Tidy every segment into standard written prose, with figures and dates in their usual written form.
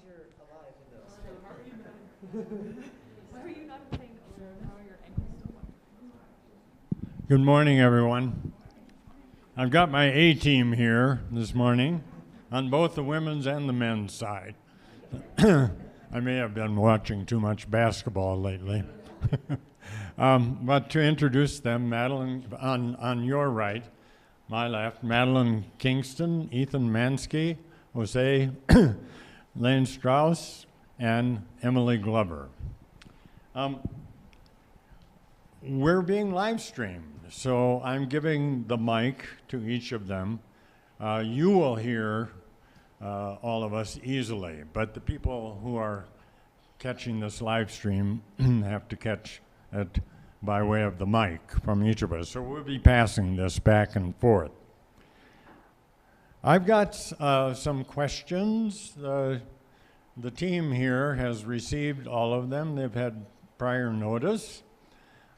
you're alive in those. How are you not? Why are you not in pain? How are your ankles still working? Good morning, everyone. I've got my A team here this morning on both the women's and the men's side. I may have been watching too much basketball lately. But to introduce them, Madeline, on your right, my left, Madeline Kingston, Ethan Mansky, Jose Lane Strauss, and Emily Glover. We're being live streamed, so I'm giving the mic to each of them. You will hear all of us easily, but the people who are catching this live stream have to catch it by way of the mic from each of us. So we'll be passing this back and forth. I've got some questions. The team here has received all of them. They've had prior notice.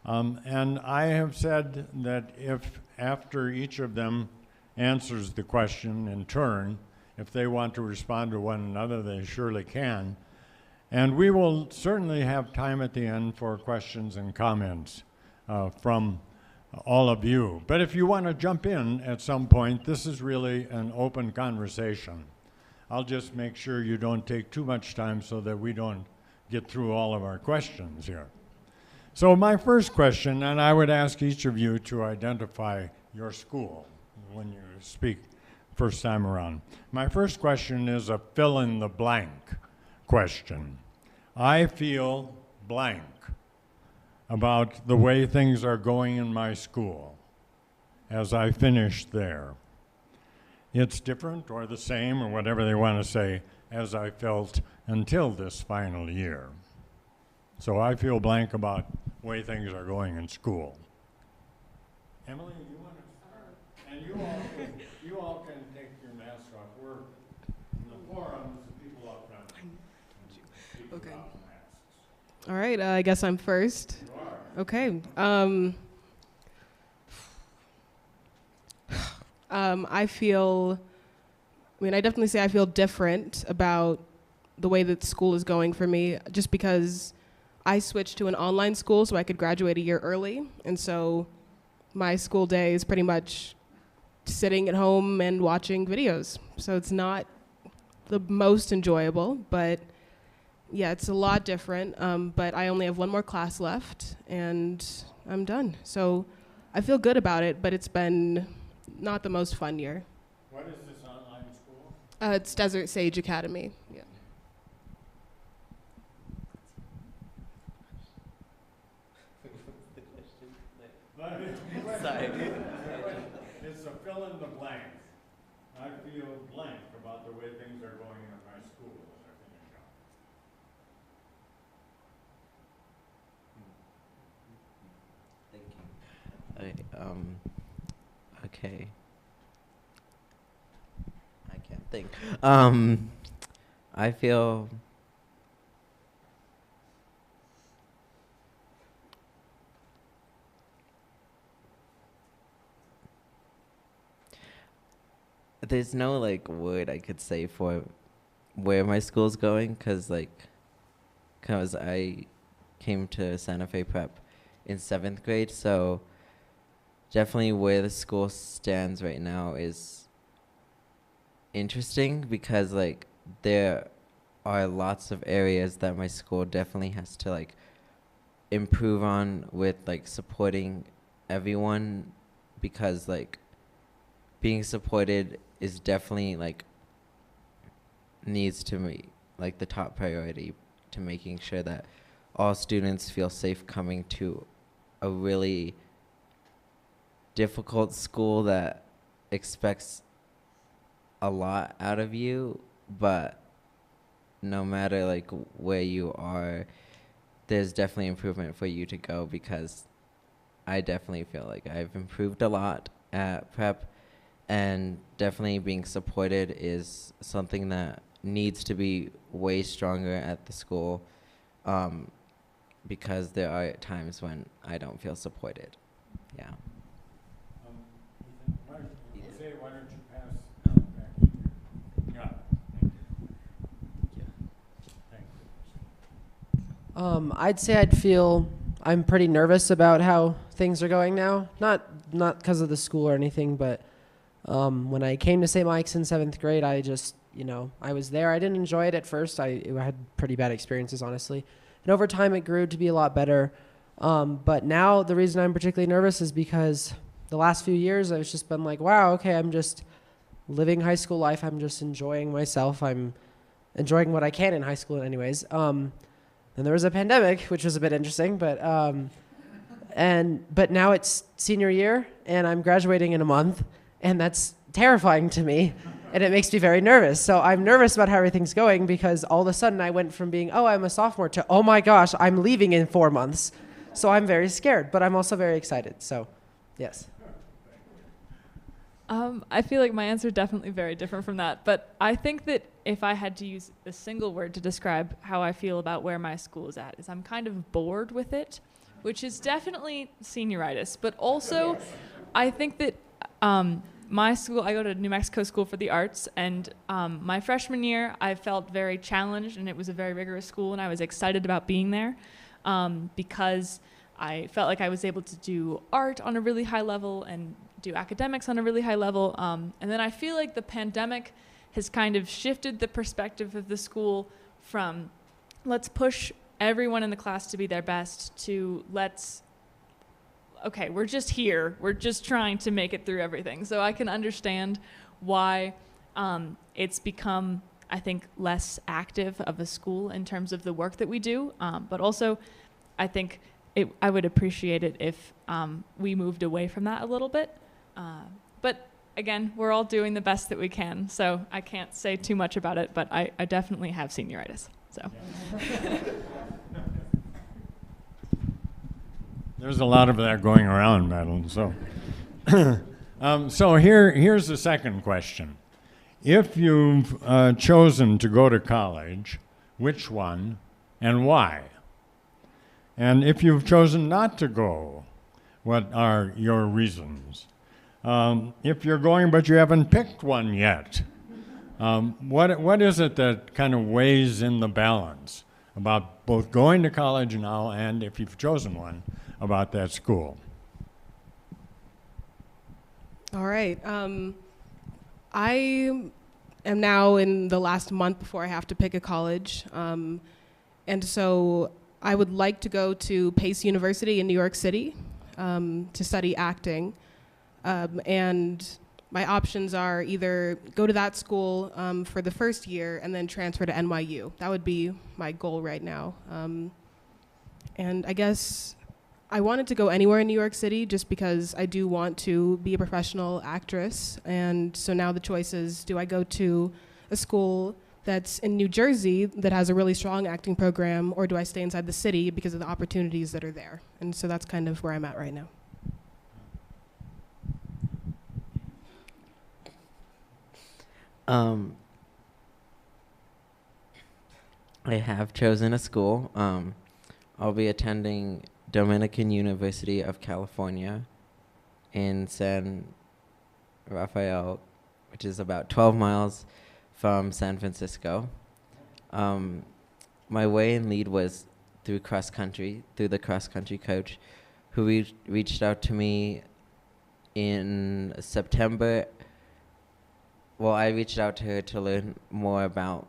And I have said that if after each of them answers the question in turn, if they want to respond to one another, they surely can. And we will certainly have time at the end for questions and comments from all of you. But if you want to jump in at some point, this is really an open conversation. I'll just make sure you don't take too much time so that we don't get through all of our questions here. So my first question, and I would ask each of you to identify your school when you speak first time around. My first question is a fill in the blank question. I feel blank about the way things are going in my school as I finish there. It's different or the same or whatever they want to say as I felt until this final year. So I feel blank about the way things are going in school. Emily, you want to start? And you all can take your mask off. We're in the forum, the people up front. Okay. Without masks. All right, I guess I'm first. You are. Okay. I definitely say I feel different about the way that school is going for me, just because I switched to an online school so I could graduate a year early. And so my school day is pretty much sitting at home and watching videos. So it's not the most enjoyable, but yeah, it's a lot different. But I only have one more class left and I'm done. So I feel good about it, but it's been not the most fun year. What is this online school? It's Desert Sage Academy. Yeah. Sorry. It's a fill in the blank. I feel blank about the way things are going in my school as I finish up. Thank you. Okay. I can't think. I feel there's no like word I could say for where my school's going, cause I came to Santa Fe Prep in 7th grade, so definitely where the school stands right now is interesting because like there are lots of areas that my school definitely has to like improve on with like supporting everyone, because like being supported is definitely like needs to be like the top priority to making sure that all students feel safe coming to a really difficult school that expects a lot out of you, but no matter like where you are, there's definitely improvement for you to go, because I definitely feel like I've improved a lot at prep, and definitely being supported is something that needs to be way stronger at the school, because there are times when I don't feel supported. Yeah. Jose, why don't you pass back to you? Yeah. I'd say I'm pretty nervous about how things are going now. Not because of the school or anything, but when I came to St. Mike's in 7th grade, I just, I was there. I didn't enjoy it at first. I had pretty bad experiences, honestly. And over time, it grew to be a lot better. But now the reason I'm particularly nervous is because the last few years, I've just been like, wow, okay, I'm just living high school life. I'm just enjoying myself. I'm enjoying what I can in high school anyways. Then there was a pandemic, which was a bit interesting, but now it's senior year and I'm graduating in a month, and that's terrifying to me, and it makes me very nervous. So I'm nervous about how everything's going because all of a sudden I went from being, oh, I'm a sophomore to, oh my gosh, I'm leaving in 4 months. So I'm very scared, but I'm also very excited. So, yes. I feel like my answer is definitely very different from that, but I think that if I had to use a single word to describe how I feel about where my school is at, is I'm kind of bored with it, which is definitely senioritis, but also I think that my school, I go to New Mexico School for the Arts, and my freshman year I felt very challenged, and it was a very rigorous school, and I was excited about being there because I felt like I was able to do art on a really high level and do academics on a really high level. And then I feel like the pandemic has kind of shifted the perspective of the school from let's push everyone in the class to be their best to okay, we're just here. We're just trying to make it through everything. So I can understand why it's become, I think, less active of a school in terms of the work that we do. But also, I think I would appreciate it if we moved away from that a little bit. But again, we're all doing the best that we can, so I can't say too much about it, but I definitely have senioritis. So. There's a lot of that going around, Madeline. So, here's the second question. If you've chosen to go to college, which one and why? And if you've chosen not to go, what are your reasons? If you're going but you haven't picked one yet, what is it that kind of weighs in the balance about both going to college now and, if you've chosen one, about that school? All right. I am now in the last month before I have to pick a college. And so I would like to go to Pace University in New York City to study acting. And my options are either go to that school for the first year and then transfer to NYU. That would be my goal right now. And I guess I wanted to go anywhere in New York City just because I do want to be a professional actress. And so now the choice is, do I go to a school that's in New Jersey that has a really strong acting program, or do I stay inside the city because of the opportunities that are there? And so that's kind of where I'm at right now. I have chosen a school. I'll be attending Dominican University of California in San Rafael, which is about 12 miles from San Francisco. My way in lead was through the cross-country coach, who reached out to me in September. Well, I reached out to her to learn more about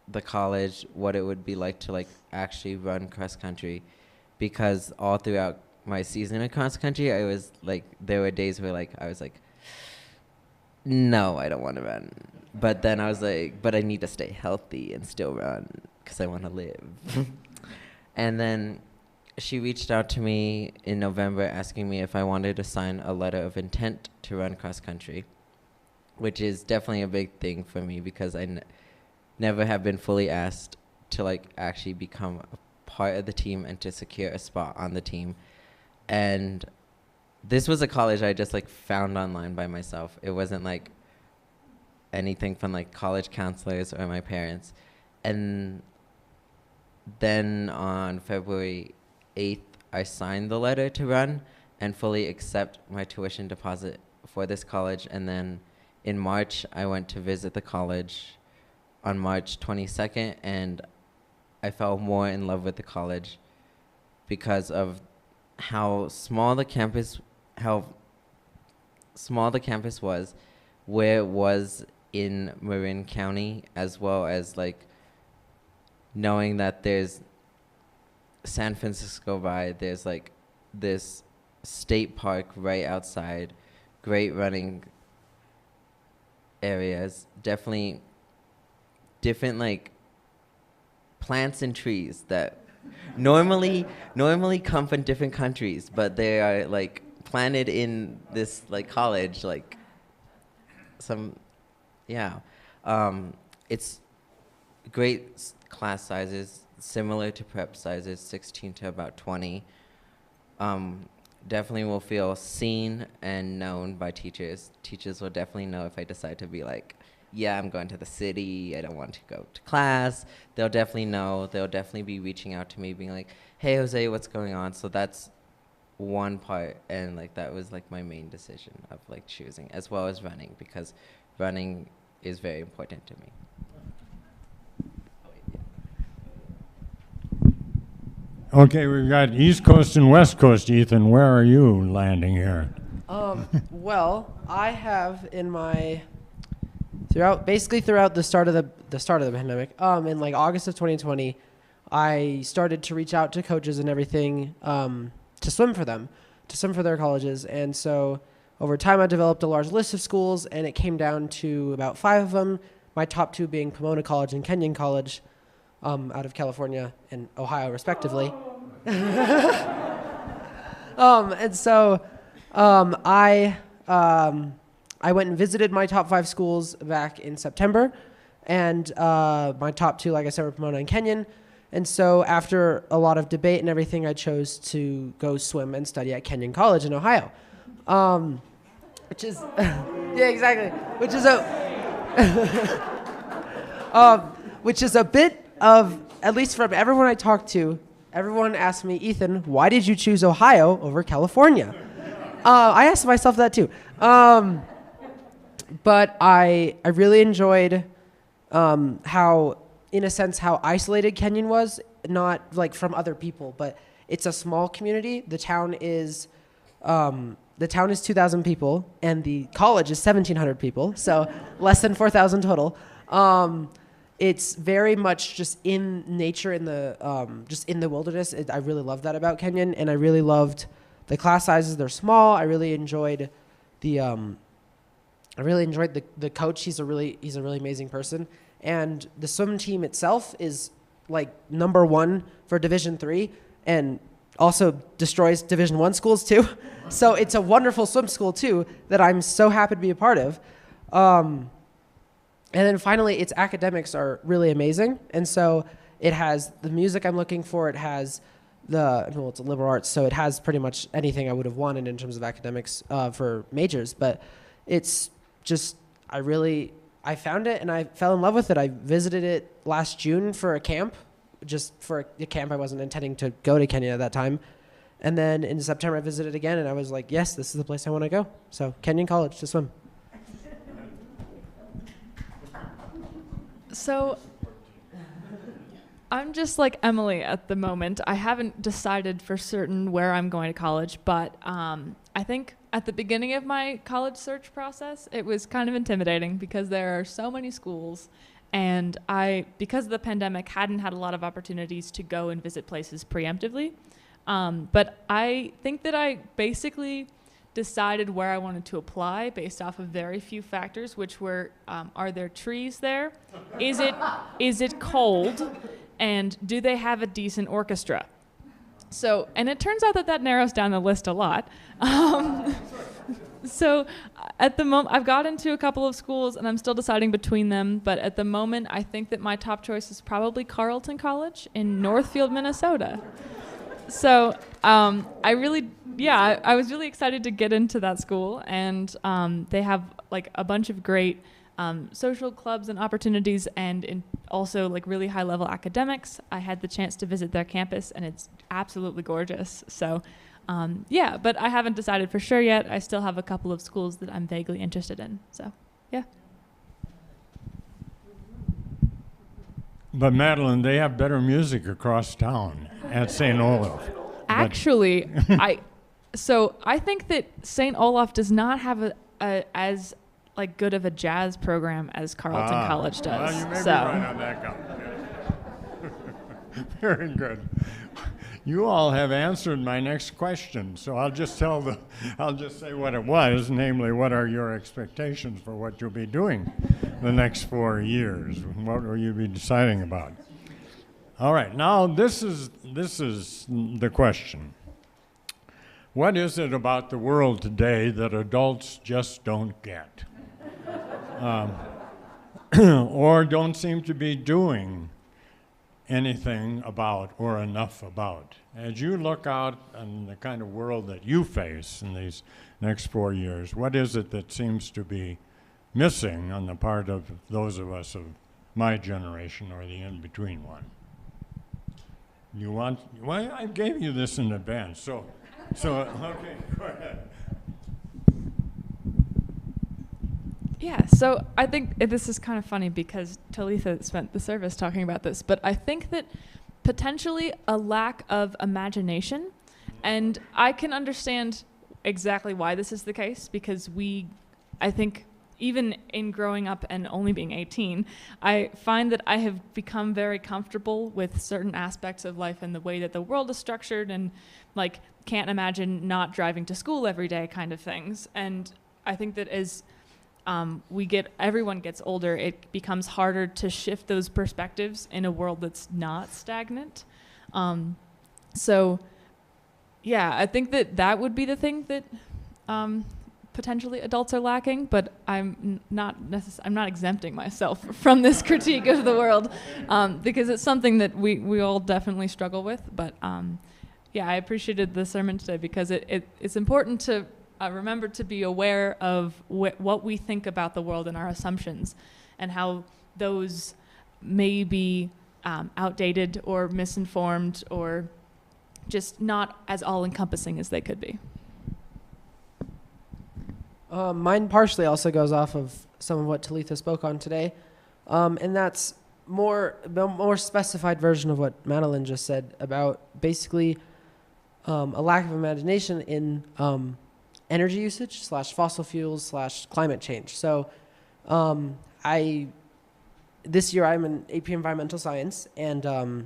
the college, what it would be like to actually run cross-country, because all throughout my season of cross-country, I was there were days where I was no, I don't want to run. But then I was but I need to stay healthy and still run because I want to live. And then she reached out to me in November asking me if I wanted to sign a letter of intent to run cross-country, which is definitely a big thing for me because I never have been fully asked to actually become a part of the team and to secure a spot on the team. And this was a college I just found online by myself. It wasn't anything from college counselors or my parents. And then on February 8th, I signed the letter to run and fully accept my tuition deposit for this college. And then in March, I went to visit the college on March 22nd, and I fell more in love with the college because of how small the campus was, where it was in Marin County, as well as like knowing that there's San Francisco by, there's like this state park right outside, great running areas, definitely different like plants and trees that normally come from different countries, but they are like planted in this like college, like some, yeah. It's great class sizes, similar to prep sizes, 16 to about 20. Definitely will feel seen and known by teachers. Teachers will definitely know if I decide to be like, yeah, I'm going to the city, I don't want to go to class. They'll definitely know. They'll definitely be reaching out to me, being like, hey, Jose, what's going on? So that's one part, and like that was like my main decision of like choosing, as well as running, because running is very important to me. Okay, we've got East Coast and West Coast. Ethan, where are you landing here? Well, I have in my throughout the start of the pandemic, in like August of 2020, I started to reach out to coaches and everything to swim for their colleges, and so over time I developed a large list of schools, and it came down to about 5 of them. My top 2 being Pomona College and Kenyon College, out of California and Ohio, respectively. And so I went and visited my top 5 schools back in September, and my top 2, like I said, were Pomona and Kenyon. And so after a lot of debate and everything, I chose to go swim and study at Kenyon College in Ohio, which is yeah, exactly, which is a bit of, at least from everyone I talked to, everyone asked me, Ethan, why did you choose Ohio over California? I asked myself that too. But I really enjoyed how, in a sense, how isolated Kenyon was, not like from other people, but it's a small community. The town is 2,000 people, and the college is 1,700 people, so less than 4,000 total. It's very much just in nature, just in the wilderness. I really love that about Kenyon, and I really loved the class sizes. They're small. I really enjoyed the coach. He's a really amazing person, and the swim team itself is like #1 for Division III, and also destroys Division I schools too. So it's a wonderful swim school too that I'm so happy to be a part of. And then finally, its academics are really amazing. And so it has the music I'm looking for. It has it's a liberal arts, so it has pretty much anything I would have wanted in terms of academics for majors. But it's just, I found it and I fell in love with it. I visited it last June for a camp, just for a camp. I wasn't intending to go to Kenyon at that time. And then in September, I visited again, and I was like, yes, this is the place I want to go. So Kenyon College to swim. So I'm just like Emily at the moment. I haven't decided for certain where I'm going to college, but I think at the beginning of my college search process, it was kind of intimidating because there are so many schools, and I, because of the pandemic, hadn't had a lot of opportunities to go and visit places preemptively. But I think that I basically decided where I wanted to apply based off of very few factors, which were, are there trees there? Is it cold? And do they have a decent orchestra? So, and it turns out that narrows down the list a lot. So at the moment, I've got into a couple of schools and I'm still deciding between them, but at the moment, I think that my top choice is probably Carleton College in Northfield, Minnesota. So I was really excited to get into that school, and they have like a bunch of great social clubs and opportunities, and also like really high level academics. I had the chance to visit their campus, and it's absolutely gorgeous. So but I haven't decided for sure yet. I still have a couple of schools that I'm vaguely interested in. So yeah. But Madeline, they have better music across town at St. Olaf. Actually, I think that St. Olaf does not have a as like good of a jazz program as Carleton College does. Well, you may so be right on that count. Very good. You all have answered my next question, so I'll just say what it was, namely, what are your expectations for what you'll be doing the next 4 years? What will you be deciding about? All right, now this is the question. What is it about the world today that adults just don't get? Or don't seem to be doing anything about or enough about? As you look out on the kind of world that you face in these next 4 years, what is it that seems to be missing on the part of those of us of my generation or the in-between one? Well, I gave you this in advance, so okay, go ahead. yeah, so I think this is kind of funny because Talitha spent the service talking about this, but I think that potentially a lack of imagination, and I can understand exactly why this is the case because I think even in growing up and only being 18, I find that I have become very comfortable with certain aspects of life and the way that the world is structured and like can't imagine not driving to school every day kind of things. And I think that as everyone gets older, it becomes harder to shift those perspectives in a world that's not stagnant. So yeah, I think that would be the thing that potentially adults are lacking, but I'm not exempting myself from this critique of the world because it's something that we all definitely struggle with. But yeah, I appreciated the sermon today because it's important to remember to be aware of what we think about the world and our assumptions and how those may be outdated or misinformed or just not as all-encompassing as they could be. Mine partially also goes off of some of what Talitha spoke on today, and that's a more specified version of what Madeline just said about basically a lack of imagination in energy usage / fossil fuels / climate change. So this year I'm in AP Environmental Science, and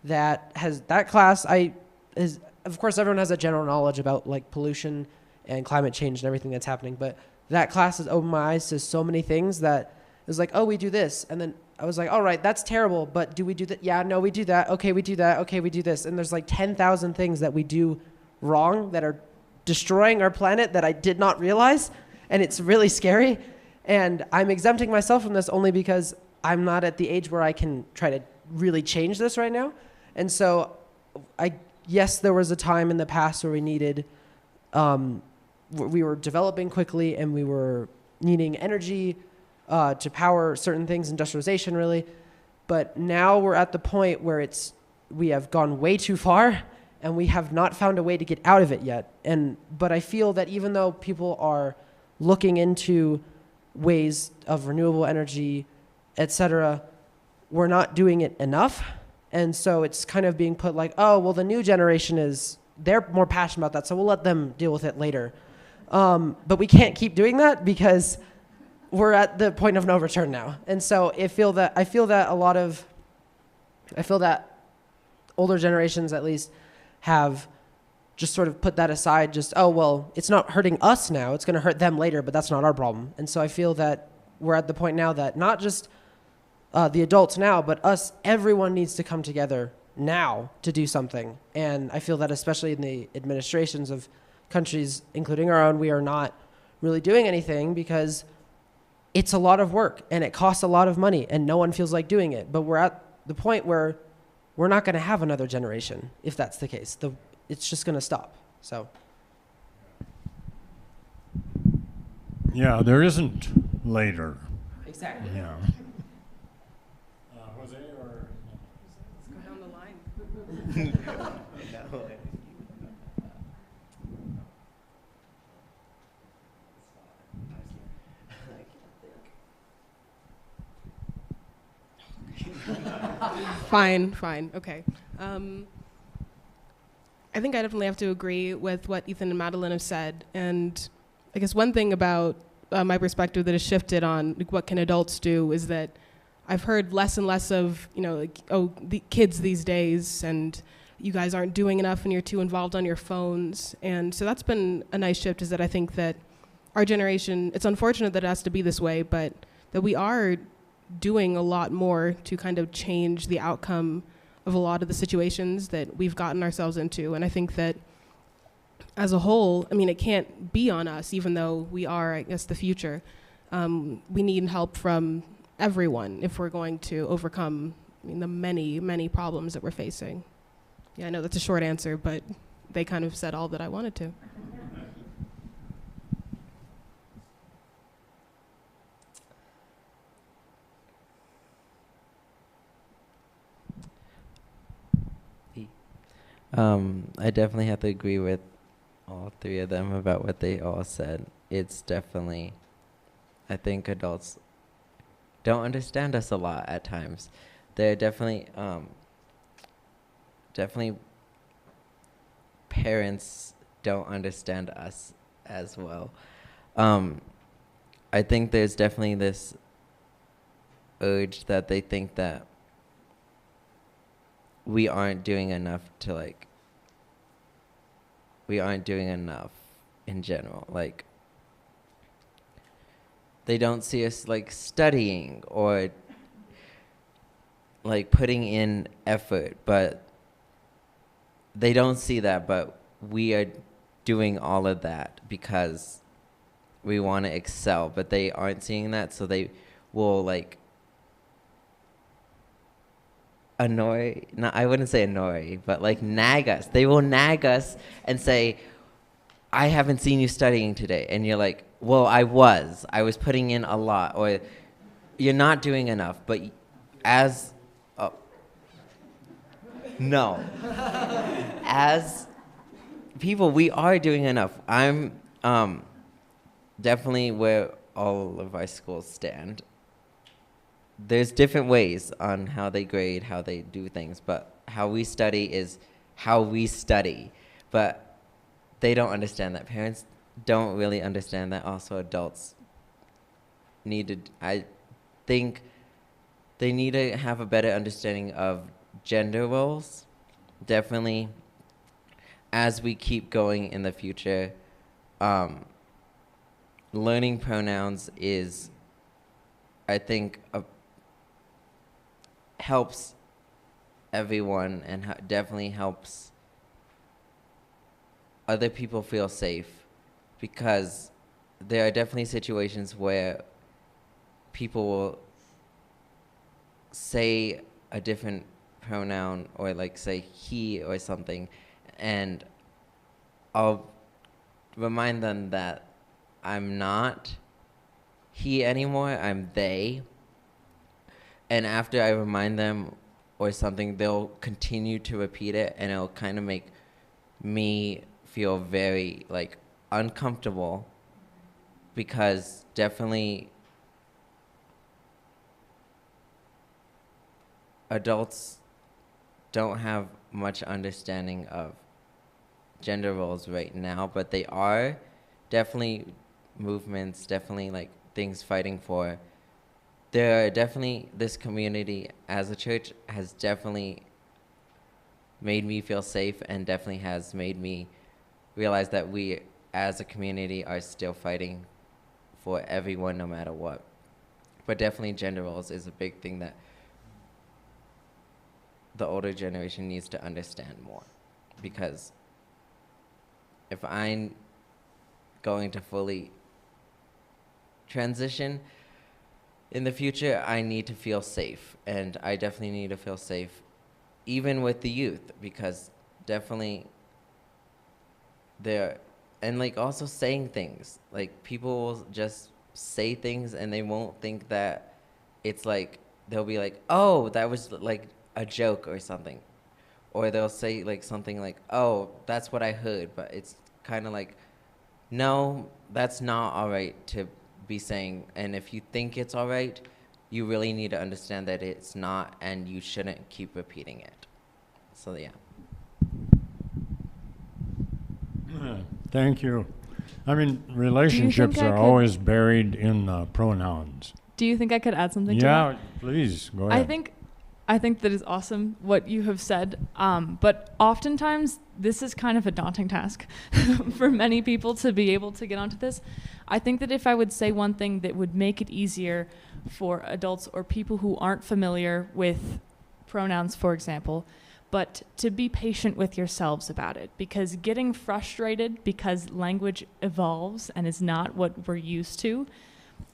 that class of course everyone has a general knowledge about like pollution and climate change and everything that's happening, but that class has opened my eyes to so many things that it was like, oh, we do this, and then I was like, all right, that's terrible, but do we do that? Yeah, no, we do that. Okay, we do that. Okay, we do this. And there's like 10,000 things that we do wrong that are destroying our planet that I did not realize, and it's really scary. And I'm exempting myself from this only because I'm not at the age where I can try to really change this right now. And so yes, there was a time in the past where we needed we were developing quickly and we were needing energy to power certain things, industrialization really. But now we're at the point where we have gone way too far and we have not found a way to get out of it yet. But I feel that even though people are looking into ways of renewable energy, etc., we're not doing it enough. And so it's kind of being put like, oh, well, the new generation they're more passionate about that, so we'll let them deal with it later. But we can't keep doing that because we're at the point of no return now. And so I feel that older generations at least have just sort of put that aside, just, oh, well, it's not hurting us now, it's going to hurt them later, but that's not our problem. And so I feel that we're at the point now that not just the adults now, but everyone needs to come together now to do something. And I feel that especially in the administrations of countries, including our own, we are not really doing anything because it's a lot of work and it costs a lot of money and no one feels like doing it. But we're at the point where we're not going to have another generation if that's the case. It's just going to stop. So. Yeah, there isn't later. Exactly. Yeah. Jose or? Let's go down the line. Fine. Okay. I I think I definitely have to agree with what Ethan and Madeline have said. And I guess one thing about my perspective that has shifted on like, what can adults do is that I've heard less and less of, like, oh, the kids these days, and you guys aren't doing enough and you're too involved on your phones. And so that's been a nice shift, is that I think that our generation, it's unfortunate that it has to be this way, but that we are doing a lot more to kind of change the outcome of a lot of the situations that we've gotten ourselves into. And I think that as a whole, I mean, it can't be on us, even though we are, I guess, the future. We need help from everyone if we're going to overcome, the many, many problems that we're facing. Yeah, I know that's a short answer, but they kind of said all that I wanted to. I definitely have to agree with all three of them about what they all said. It's definitely, I think adults don't understand us a lot at times. They're definitely, parents don't understand us as well. I think there's definitely this urge that they think that we aren't doing enough we aren't doing enough in general. Like, they don't see us like studying or like putting in effort, but they don't see that, but we are doing all of that because we want to excel, but they aren't seeing that, so they will like I wouldn't say annoy, but like nag us. They will nag us and say, I haven't seen you studying today. And you're like, well, I was putting in a lot, or you're not doing enough. But as people, we are doing enough. I'm definitely where all of our schools stand. There's different ways on how they grade, how they do things, but how we study is how we study. But they don't understand that. Parents don't really understand that. Also, adults I think they need to have a better understanding of gender roles. Definitely, as we keep going in the future, learning pronouns is, I think, helps everyone and definitely helps other people feel safe, because there are definitely situations where people will say a different pronoun or like say he or something, and I'll remind them that I'm not he anymore, I'm they. And after I remind them or something, they'll continue to repeat it, and it'll kind of make me feel very like uncomfortable, because definitely adults don't have much understanding of gender roles right now, but they are definitely movements, definitely like things fighting for. There are definitely, this community as a church has definitely made me feel safe, and definitely has made me realize that we as a community are still fighting for everyone no matter what. But definitely gender roles is a big thing that the older generation needs to understand more, because if I'm going to fully transition in the future, I need to feel safe, and I definitely need to feel safe even with the youth, because definitely they're, and like also saying things, like people will just say things and they won't think that it's like, they'll be like, oh, that was like a joke or something, or they'll say like something like, oh, that's what I heard, but it's kind of like, no, that's not all right to be saying, and if you think it's all right, you really need to understand that it's not, and you shouldn't keep repeating it. So yeah. Thank you. I mean, relationships I are could- always buried in pronouns. Do you think I could add something to that? Yeah, please, go ahead. I think that is awesome what you have said. But oftentimes this is kind of a daunting task for many people to be able to get onto this. I think that if I would say one thing that would make it easier for adults or people who aren't familiar with pronouns, for example, but to be patient with yourselves about it, because getting frustrated because language evolves and is not what we're used to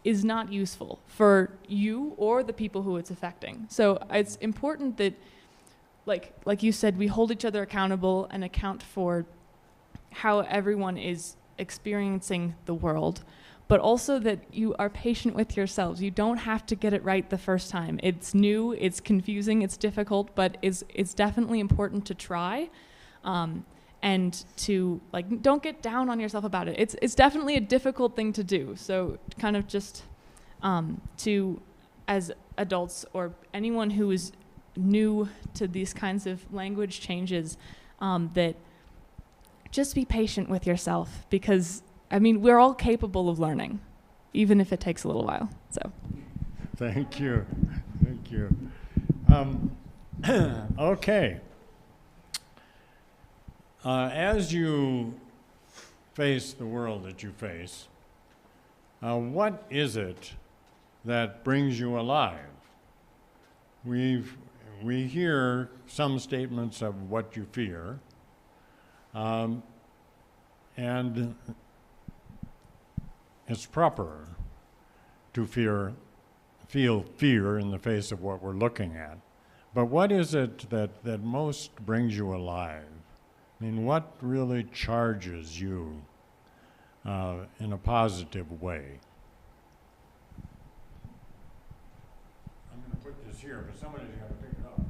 is not useful for you or the people who it's affecting. So it's important that, like you said, we hold each other accountable and account for how everyone is experiencing the world, but also that you are patient with yourselves. You don't have to get it right the first time. It's new, it's confusing, it's difficult, but it's definitely important to try. And to don't get down on yourself about it. It's definitely a difficult thing to do. So kind of just to, as adults or anyone who is new to these kinds of language changes, that just be patient with yourself, because I mean we're all capable of learning, even if it takes a little while. So. Thank you. Thank you. Okay. As you face the world that you face, what is it that brings you alive? We hear some statements of what you fear, and it's proper to feel fear in the face of what we're looking at. But what is it that most brings you alive? I mean, what really charges you in a positive way? I'm going to put this here, but somebody's got to pick it up.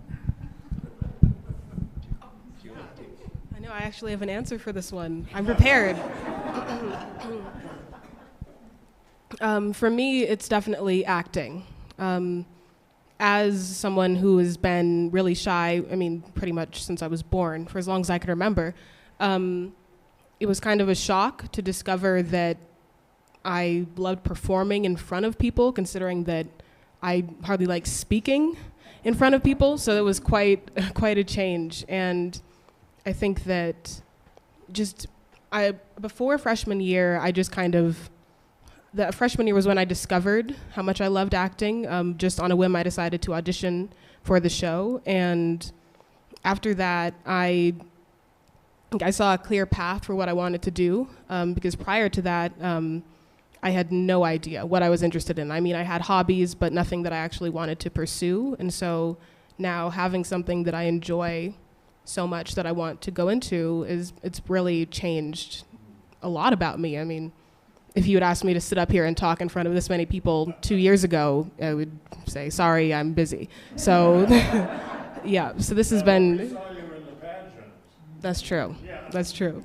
I know I actually have an answer for this one. I'm prepared. For me, it's definitely acting. As someone who has been really shy, I mean, pretty much since I was born, for as long as I can remember, it was kind of a shock to discover that I loved performing in front of people, considering that I hardly like speaking in front of people. So it was quite a change. And I think that before freshman year, the freshman year was when I discovered how much I loved acting. Just on a whim, I decided to audition for the show. And after that, I saw a clear path for what I wanted to do, because prior to that, I had no idea what I was interested in. I mean, I had hobbies, but nothing that I actually wanted to pursue. And so now having something that I enjoy so much that I want to go into, it's really changed a lot about me. I mean, if you had asked me to sit up here and talk in front of this many people 2 years ago, I would say, sorry, I'm busy. So, yeah, so this has been... We saw you in the pageants. That's true. Yeah. That's true.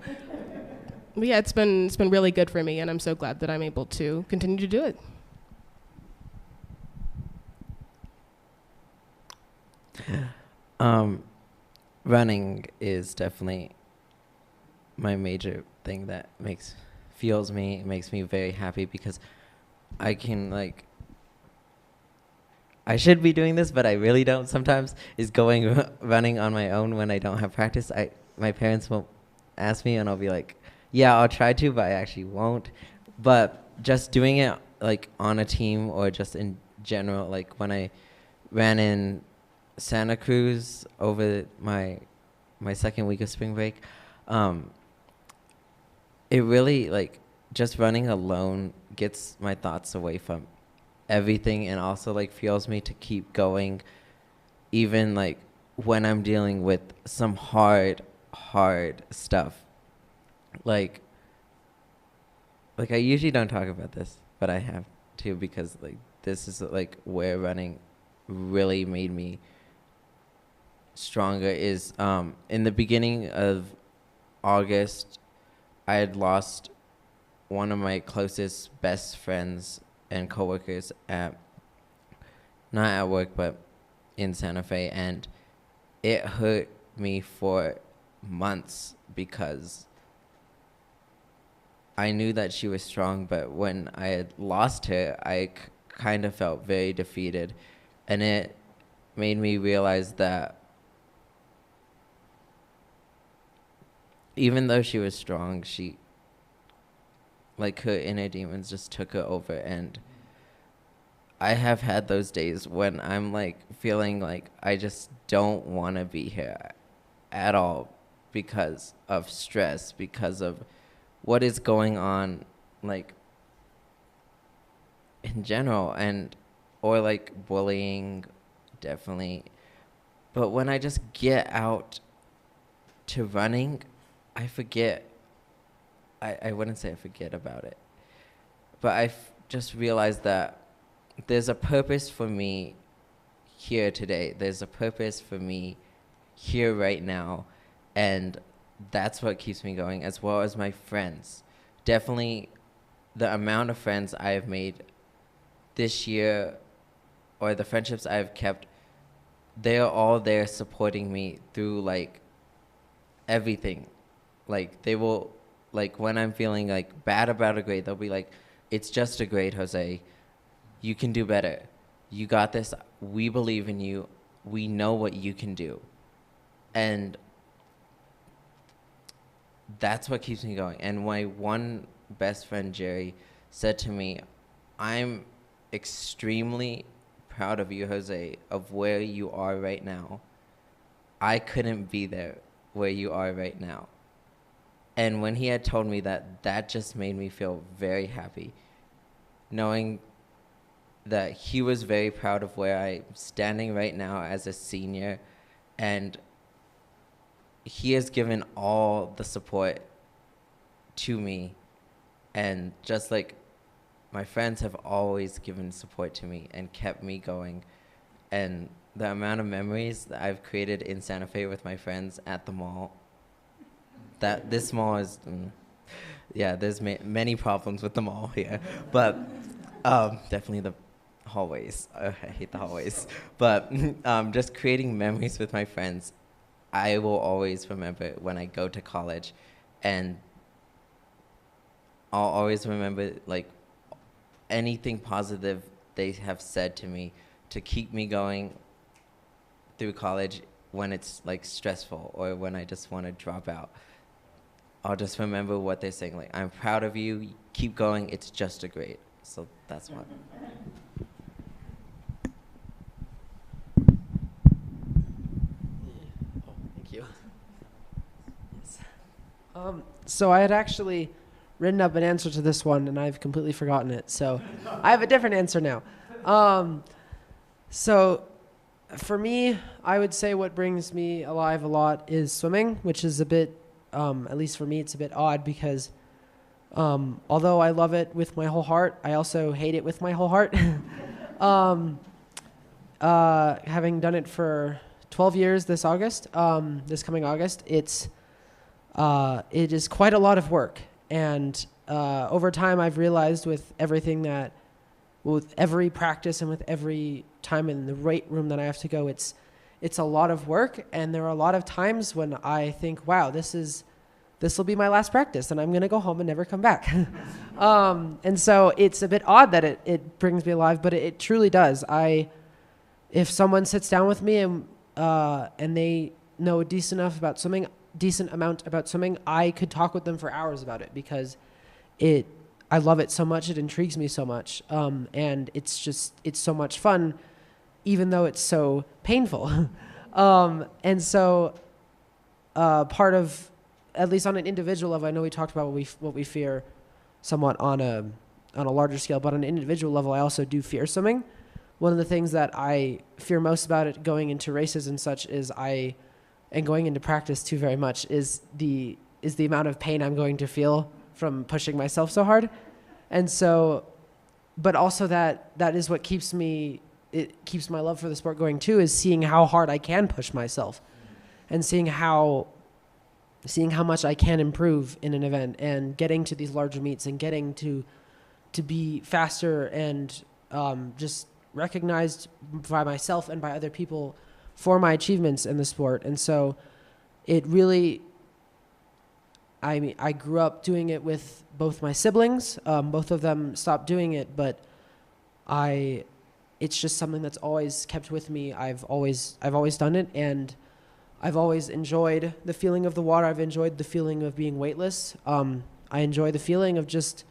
But yeah, it's been really good for me, and I'm so glad that I'm able to continue to do it. Running is definitely my major thing that makes me very happy, because I can I should be doing this, but I really don't sometimes, is going running on my own when I don't have practice. My parents won't ask me, and I'll be like, yeah, I'll try to, but I actually won't. But just doing it on a team, or just in general, when I ran in Santa Cruz over my second week of spring break, it really just running alone gets my thoughts away from everything, and also fuels me to keep going, even when I'm dealing with some hard stuff. I usually don't talk about this, but I have to, because this is where running really made me stronger. Is in the beginning of August, I had lost one of my closest best friends and coworkers not at work, but in Santa Fe, and it hurt me for months, because I knew that she was strong, but when I had lost her, I kind of felt very defeated. And it made me realize that even though she was strong, like her inner demons just took her over. And I have had those days when I'm like feeling like I just don't want to be here at all because of stress, because of what is going on, like in general, or like bullying, definitely. But when I just get out to running, I forget. I wouldn't say I forget about it, but I just realized that there's a purpose for me here today. There's a purpose for me here right now, and that's what keeps me going, as well as my friends. Definitely the amount of friends I have made this year, or the friendships I've kept, they're all there supporting me through like everything. Like they will, like when I'm feeling like bad about a grade, they'll be like, "It's just a grade, Jose. You can do better. You got this. We believe in you. We know what you can do." And that's what keeps me going. And my one best friend, Jerry, said to me, "I'm extremely proud of you, Jose, of where you are right now. I couldn't be there where you are right now." And when he had told me that, that just made me feel very happy, knowing that he was very proud of where I'm standing right now as a senior, and he has given all the support to me. And just like my friends have always given support to me and kept me going. And the amount of memories that I've created in Santa Fe with my friends at the mall, that this mall is, yeah, there's many problems with the mall here, but definitely the hallways. I hate the hallways. But just creating memories with my friends, I will always remember when I go to college, and I'll always remember like anything positive they have said to me to keep me going through college when it's like stressful or when I just want to drop out. I'll just remember what they're saying, like, "I'm proud of you, keep going, it's just a grade." So that's what. Thank you. So I had actually written up an answer to this one, and I've completely forgotten it. So I have a different answer now. So for me, I would say what brings me alive a lot is swimming, which is a bit, at least for me, it's a bit odd because although I love it with my whole heart, I also hate it with my whole heart. Having done it for 12 years this coming August, it is quite a lot of work. And over time, I've realized with every practice and with every time in the weight room that I have to go, it's a lot of work. And there are a lot of times when I think, wow, this will be my last practice and I'm going to go home and never come back. And so it's a bit odd that it brings me alive, but it truly does. If someone sits down with me and they know a decent amount about swimming, I could talk with them for hours about it because I love it so much. It intrigues me so much. And it's so much fun, even though it's so painful. And so part of, at least on an individual level, I know we talked about what we fear somewhat on a larger scale, but on an individual level, I also do fear swimming. One of the things that I fear most about it going into races and such and going into practice too very much is the amount of pain I'm going to feel from pushing myself so hard. And so, but also that is what keeps my love for the sport going too, is seeing how hard I can push myself and seeing how much I can improve in an event and getting to these larger meets and getting to be faster and just recognized by myself and by other people for my achievements in the sport. And so it really, I mean, I grew up doing it with both my siblings. Both of them stopped doing it, but it's just something that's always kept with me. I've always done it, and I've always enjoyed the feeling of the water. I've enjoyed the feeling of being weightless. I enjoy the feeling of just,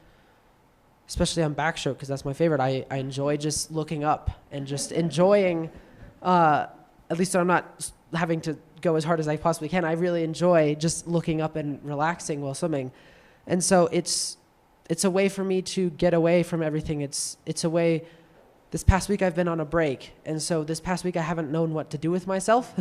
especially on backstroke, because that's my favorite. I enjoy just looking up and just enjoying, at least I'm not having to go as hard as I possibly can. I really enjoy just looking up and relaxing while swimming. And so it's a way for me to get away from everything. It's a way. This past week I've been on a break, and so this past week I haven't known what to do with myself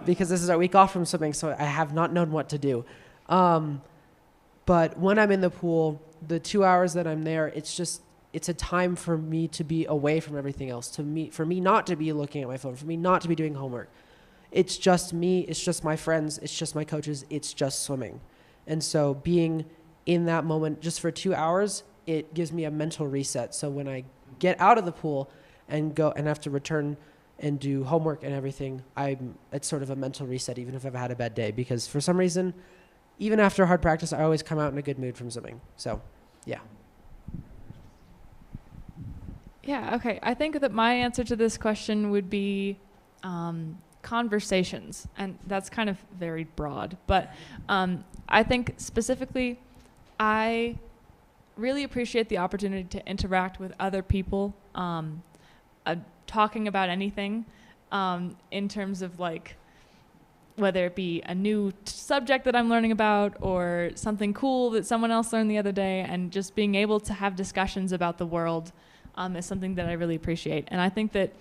because this is our week off from swimming, so I have not known what to do. But when I'm in the pool, the 2 hours that I'm there, it's a time for me to be away from everything else, for me not to be looking at my phone, for me not to be doing homework. It's just me, it's just my friends, it's just my coaches, it's just swimming. And so being in that moment just for 2 hours, it gives me a mental reset. So when I get out of the pool and go and have to return and do homework and everything, it's sort of a mental reset, even if I've had a bad day, because for some reason, even after hard practice, I always come out in a good mood from swimming. So, yeah. Yeah, okay. I think that my answer to this question would be conversations, and that's kind of very broad, but I think specifically I really appreciate the opportunity to interact with other people, talking about anything, in terms of like whether it be a new subject that I'm learning about or something cool that someone else learned the other day, and just being able to have discussions about the world is something that I really appreciate. And I think that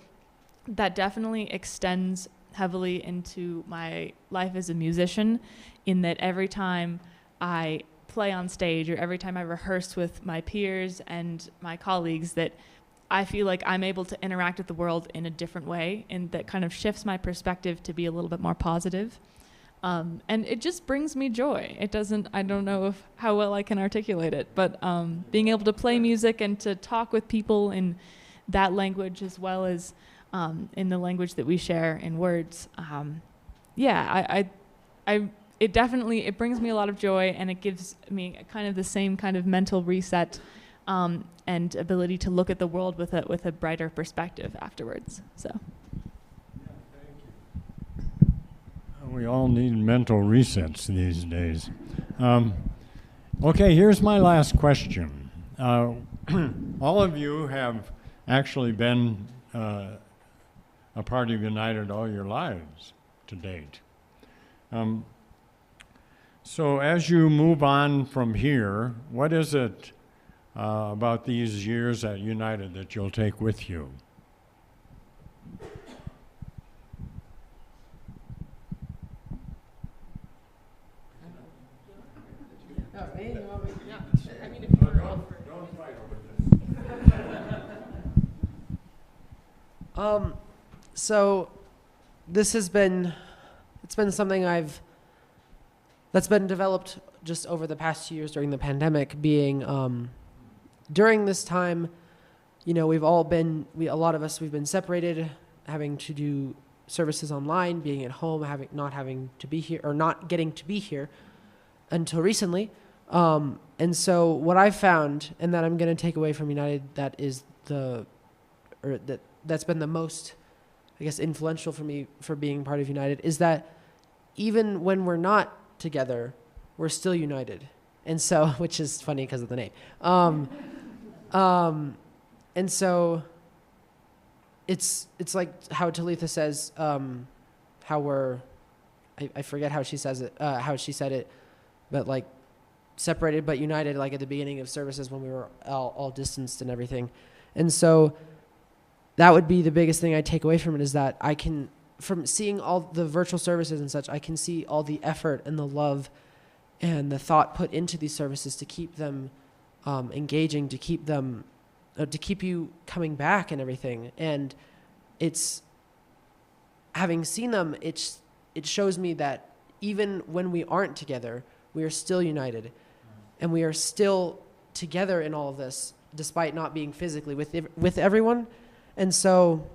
definitely extends heavily into my life as a musician, in that every time I play on stage or every time I rehearse with my peers and my colleagues, that I feel like I'm able to interact with the world in a different way, and that kind of shifts my perspective to be a little bit more positive. And it just brings me joy. I don't know how well I can articulate it, but being able to play music and to talk with people in that language as well as in the language that we share in words. It definitely, it brings me a lot of joy, and it gives me kind of the same kind of mental reset and ability to look at the world with a brighter perspective afterwards. So. We all need mental resets these days. Okay, here's my last question. All of you have actually been a part of United all your lives to date. So as you move on from here, what is it about these years at United that you'll take with you? So this has been, it's been something that's been developed just over the past 2 years during the pandemic, being, during this time, you know, a lot of us, we've been separated, having to do services online, being at home, not having to be here, or not getting to be here until recently. And so what I found, and that I'm going to take away from United, that's been the most, I guess, influential for me for being part of United, is that even when we're not together, we're still united. And so, which is funny because of the name. And so it's like how Talitha says, how I forget how she says it, how she said it, but like separated but united, like at the beginning of services when we were all distanced and everything. And so that would be the biggest thing I take away from it, is that I can, from seeing all the virtual services and such, I can see all the effort and the love and the thought put into these services to keep them engaging, to keep them, to keep you coming back and everything. And it's, having seen them, it shows me that even when we aren't together, we are still united, and we are still together in all of this, despite not being physically with everyone. And so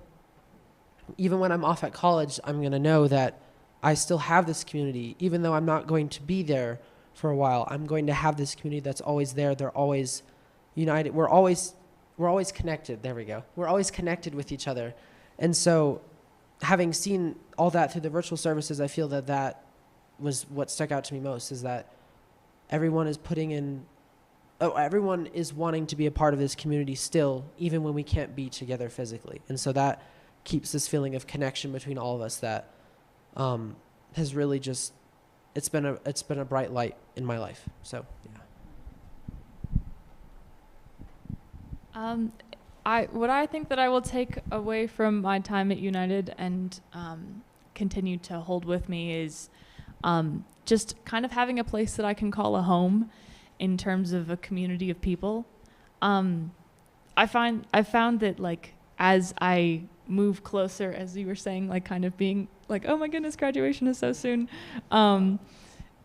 even when I'm off at college, I'm going to know that I still have this community, even though I'm not going to be there for a while, I'm going to have this community that's always there. They're always united. We're always connected. There we go. We're always connected with each other. And so having seen all that through the virtual services, I feel that was what stuck out to me most, is that everyone is everyone is wanting to be a part of this community still, even when we can't be together physically. And so that keeps this feeling of connection between all of us that has really just, it's been a bright light in my life. So, yeah. What I think that I will take away from my time at United and continue to hold with me is just kind of having a place that I can call a home in terms of a community of people. I found that, like, as I move closer, as you were saying, like, kind of being like, oh my goodness, graduation is so soon,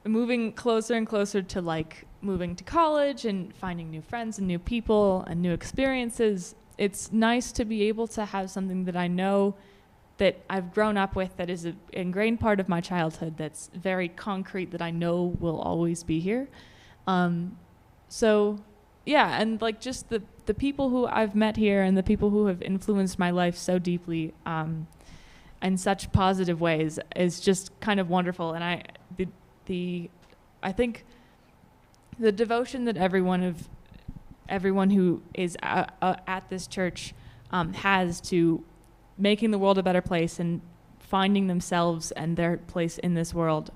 moving closer and closer to, like, moving to college and finding new friends and new people and new experiences. It's nice to be able to have something that I know that I've grown up with, that is an ingrained part of my childhood, that's very concrete, that I know will always be here. So yeah, and like just the people who I've met here and the people who have influenced my life so deeply in such positive ways is just kind of wonderful. And I think the devotion that everyone who is at this church has to making the world a better place and finding themselves and their place in this world,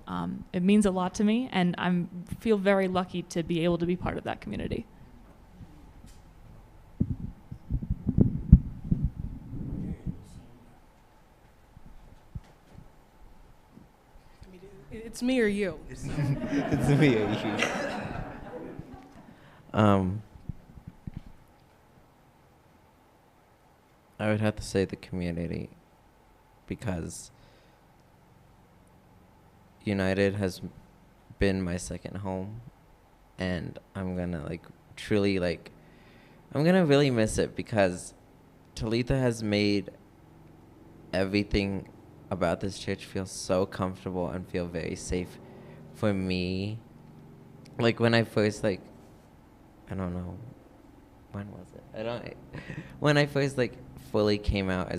it means a lot to me, and I feel very lucky to be able to be part of that community. It's me or you. It's me or you. I would have to say the community, because United has been my second home, and I'm gonna really miss it, because Talitha has made everything about this church feel so comfortable and feel very safe for me. Like when I first I don't know, when was it? When I first fully came out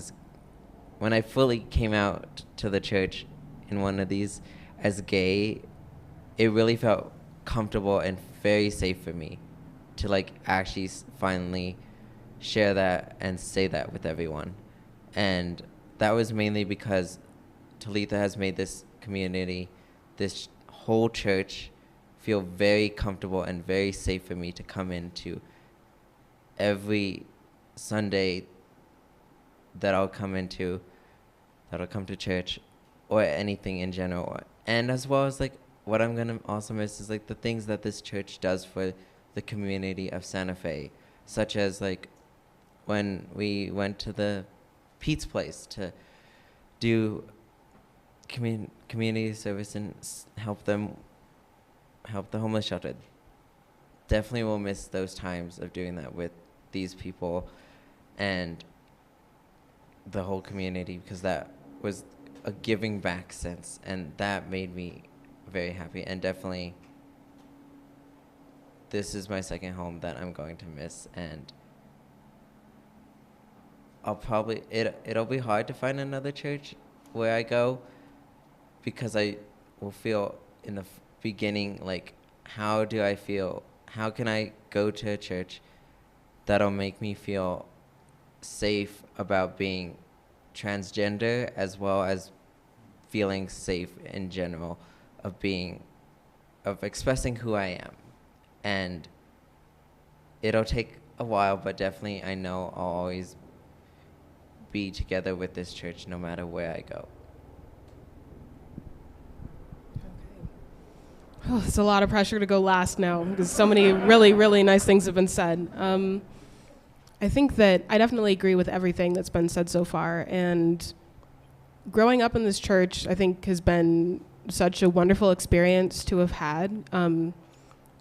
to the church in one of these as gay, it really felt comfortable and very safe for me to actually finally share that and say that with everyone. And that was mainly because Talitha has made this community, this whole church, feel very comfortable and very safe for me to come into every Sunday that'll come to church, or anything in general. And as well as what I'm gonna also miss is the things that this church does for the community of Santa Fe, such as when we went to the Pete's place to do community service and help the homeless shelter. Definitely will miss those times of doing that with these people and the whole community, because that was a giving back sense, and that made me very happy. And definitely this is my second home that I'm going to miss, and it'll be hard to find another church where I go, because I will feel in the beginning how do I feel? How can I go to a church that'll make me feel safe about being transgender, as well as feeling safe in general of expressing who I am? And it'll take a while, but definitely I know I'll always be together with this church no matter where I go. Oh, it's a lot of pressure to go last now, because so many really, really nice things have been said. I think that I definitely agree with everything that's been said so far. And growing up in this church, I think, has been such a wonderful experience to have had,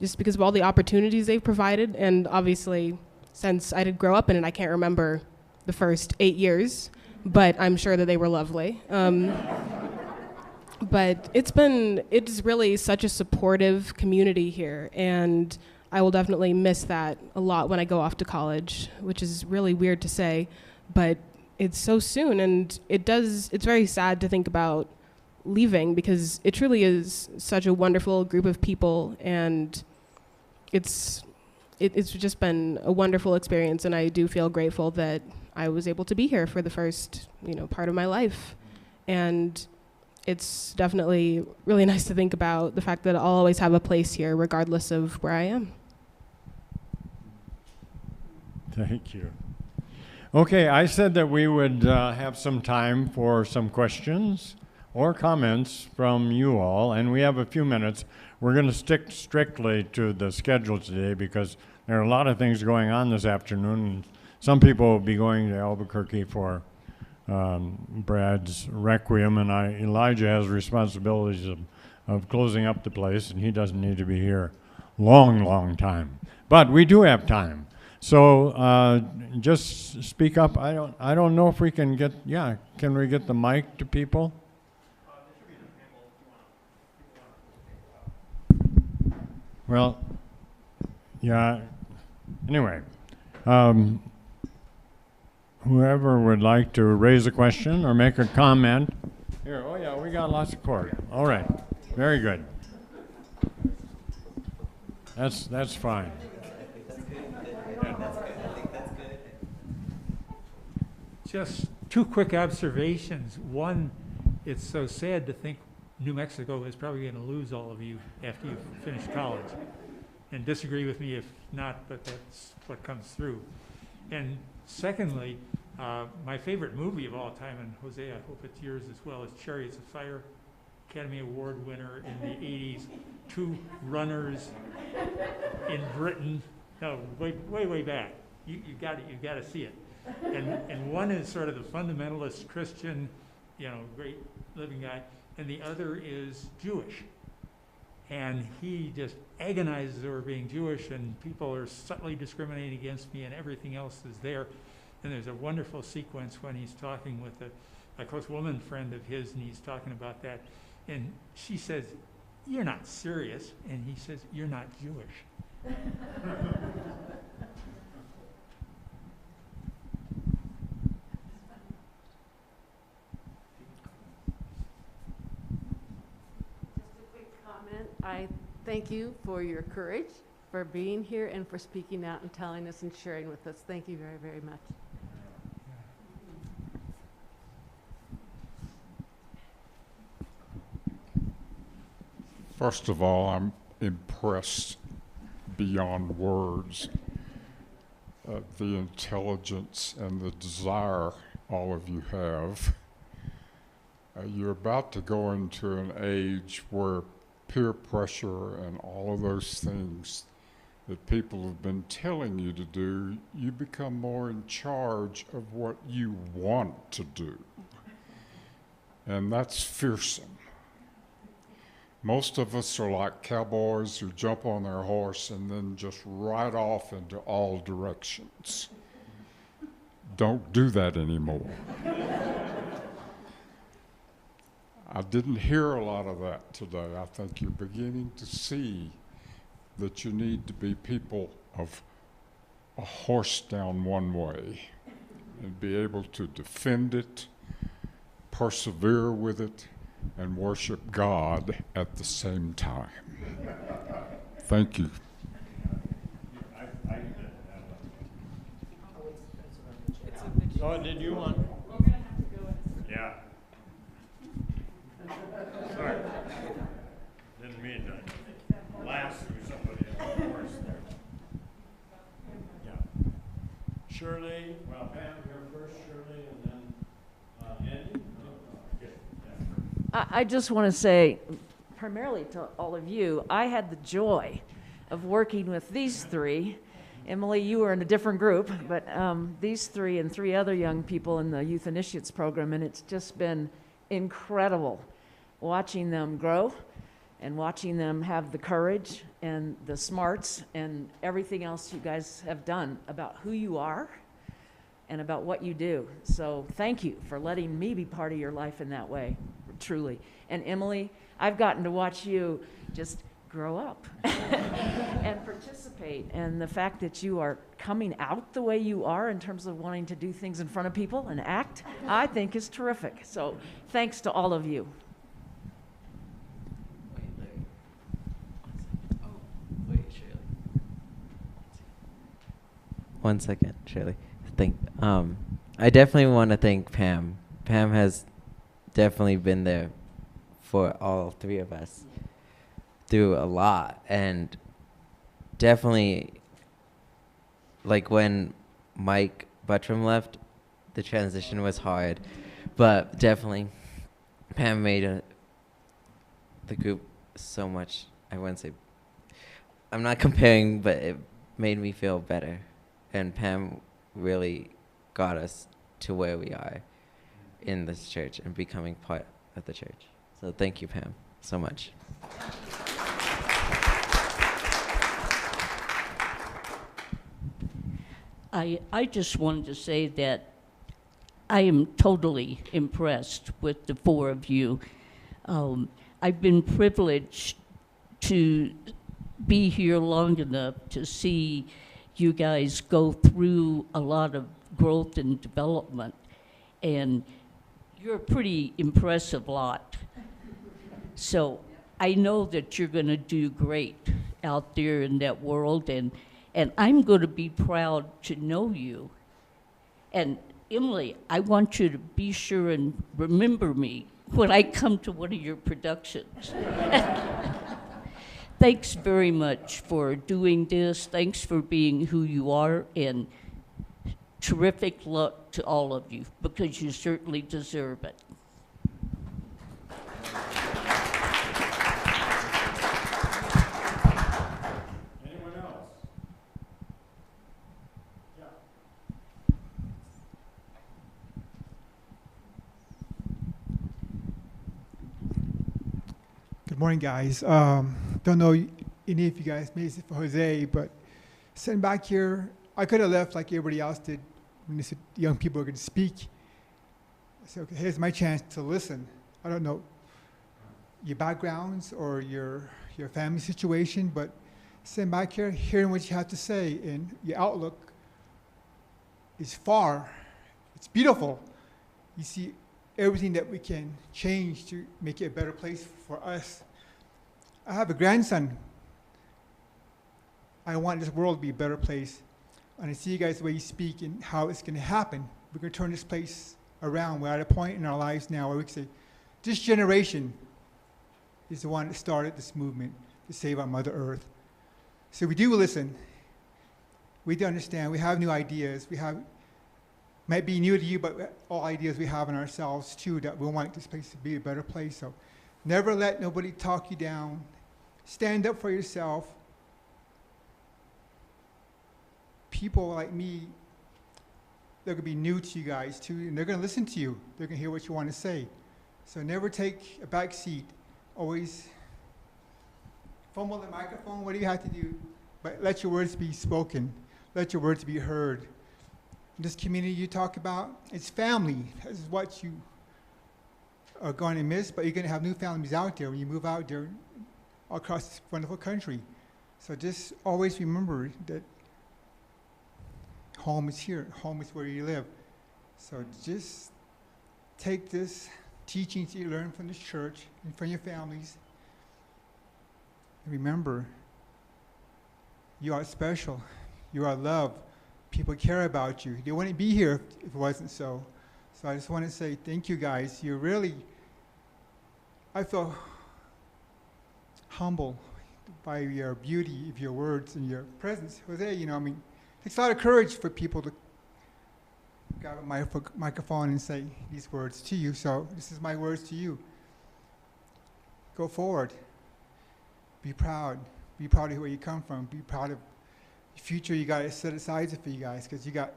just because of all the opportunities they've provided. And obviously, since I did grow up in it, I can't remember the first 8 years, but I'm sure that they were lovely. But it's really such a supportive community here, and I will definitely miss that a lot when I go off to college, which is really weird to say, but it's so soon, and it's very sad to think about leaving, because it truly is such a wonderful group of people, and it's just been a wonderful experience, and I do feel grateful that I was able to be here for the first, part of my life. And it's definitely really nice to think about the fact that I'll always have a place here regardless of where I am. Thank you. Okay, I said that we would have some time for some questions or comments from you all, and we have a few minutes. We're going to stick strictly to the schedule today because there are a lot of things going on this afternoon. Some people will be going to Albuquerque for Brad's Requiem, and Elijah has responsibilities of closing up the place, and he doesn't need to be here long time. But we do have time. So just speak up. I don't know if we can get, can we get the mic to people? Well, yeah, anyway. Whoever would like to raise a question or make a comment. Here, oh yeah, we got lots of cord. All right, very good. That's fine. Just two quick observations. One, it's so sad to think New Mexico is probably going to lose all of you after you finish college. And disagree with me if not, but that's what comes through. And secondly, my favorite movie of all time, and Jose, I hope it's yours as well, is Chariots of Fire, Academy Award winner in the 80s. Two runners in Britain, no, way back. You got to see it. And one is sort of the fundamentalist Christian, great living guy, and the other is Jewish. And he just agonizes over being Jewish, and people are subtly discriminating against me, and everything else is there. And there's a wonderful sequence when he's talking with a close woman friend of his, and he's talking about that. And she says, "You're not serious." And he says, "You're not Jewish." I thank you for your courage, for being here, and for speaking out and telling us and sharing with us. Thank you very, very much. First of all, I'm impressed beyond words at the intelligence and the desire all of you have. You're about to go into an age where peer pressure and all of those things that people have been telling you to do, you become more in charge of what you want to do. And that's fearsome. Most of us are like cowboys who jump on their horse and then just ride off into all directions. Don't do that anymore. I didn't hear a lot of that today. I think you're beginning to see that you need to be people of a horse down one way and be able to defend it, persevere with it, and worship God at the same time. Thank you. Oh, did you want? We're going to have to go in. Yeah. Sorry. Didn't mean to blast through somebody on the horse there. Yeah. Shirley, well, Pam, you're first, Shirley, and then Andy. Okay. Yeah. I just want to say, primarily to all of you, I had the joy of working with these three. Emily, you were in a different group, but these three and three other young people in the Youth Initiates program, and it's just been incredible watching them grow and watching them have the courage and the smarts and everything else you guys have done about who you are and about what you do. So thank you for letting me be part of your life in that way. truly. And Emily, I've gotten to watch you just grow up and participate. And the fact that you are coming out the way you are in terms of wanting to do things in front of people and act, I think is terrific. So thanks to all of you. One second, Shirley. I definitely want to thank Pam. Pam has definitely been there for all three of us through a lot, and definitely, like when Mike Buttram left, the transition was hard, but definitely Pam made the group so much. I wouldn't say, I'm not comparing, but it made me feel better. And Pam really got us to where we are in this church and becoming part of the church. So thank you, Pam, so much. I just wanted to say that I am totally impressed with the four of you. I've been privileged to be here long enough to see you guys go through a lot of growth and development, and you're a pretty impressive lot. So I know that you're going to do great out there in that world, and I'm going to be proud to know you. And Emily, I want you to be sure and remember me when I come to one of your productions. Thanks very much for doing this. Thanks for being who you are, and terrific luck to all of you, because you certainly deserve it. Anyone else? Yeah. Good morning, guys. Don't know any of you guys, maybe it's for Jose, but sitting back here, I could have left like everybody else did when they said young people are going to speak. I said, okay, here's my chance to listen. I don't know your backgrounds or your family situation, but sitting back here, hearing what you have to say, and your outlook is far, it's beautiful. You see everything that we can change to make it a better place for us. I have a grandson. I want this world to be a better place. And I see you guys the way you speak and how it's going to happen. We're going to turn this place around. We're at a point in our lives now where we can say, this generation is the one that started this movement to save our Mother Earth. So we do listen. We do understand. We have new ideas. We have, might be new to you, but all ideas we have in ourselves too, that we want this place to be a better place. So never let nobody talk you down. Stand up for yourself. People like me, they're going to be new to you guys too, and they're going to listen to you. They're going to hear what you want to say. So never take a back seat. Always fumble the microphone, what do you have to do? But let your words be spoken. Let your words be heard. This community you talk about, it's family. This is what you are going to miss, but you're going to have new families out there when you move out there across this wonderful country. So just always remember that home is here. Home is where you live. So just take this teachings you learn from this church and from your families. And remember, you are special. You are loved. People care about you. They wouldn't be here if it wasn't so. So I just want to say thank you guys. You're really, I feel humble by your beauty of your words and your presence. Jose, you know, I mean, it takes a lot of courage for people to grab a microphone and say these words to you. So this is my words to you. Go forward. Be proud. Be proud of where you come from. Be proud of the future you got set aside for you guys, because you got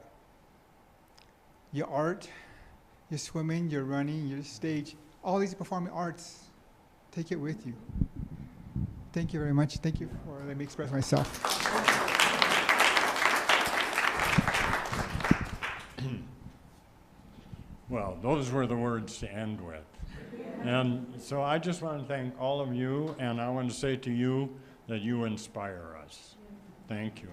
your art, your swimming, your running, your stage, all these performing arts. Take it with you. Thank you very much. Thank you for letting me express myself. Well, those were the words to end with. And so I just want to thank all of you, and I want to say to you that you inspire us. Thank you.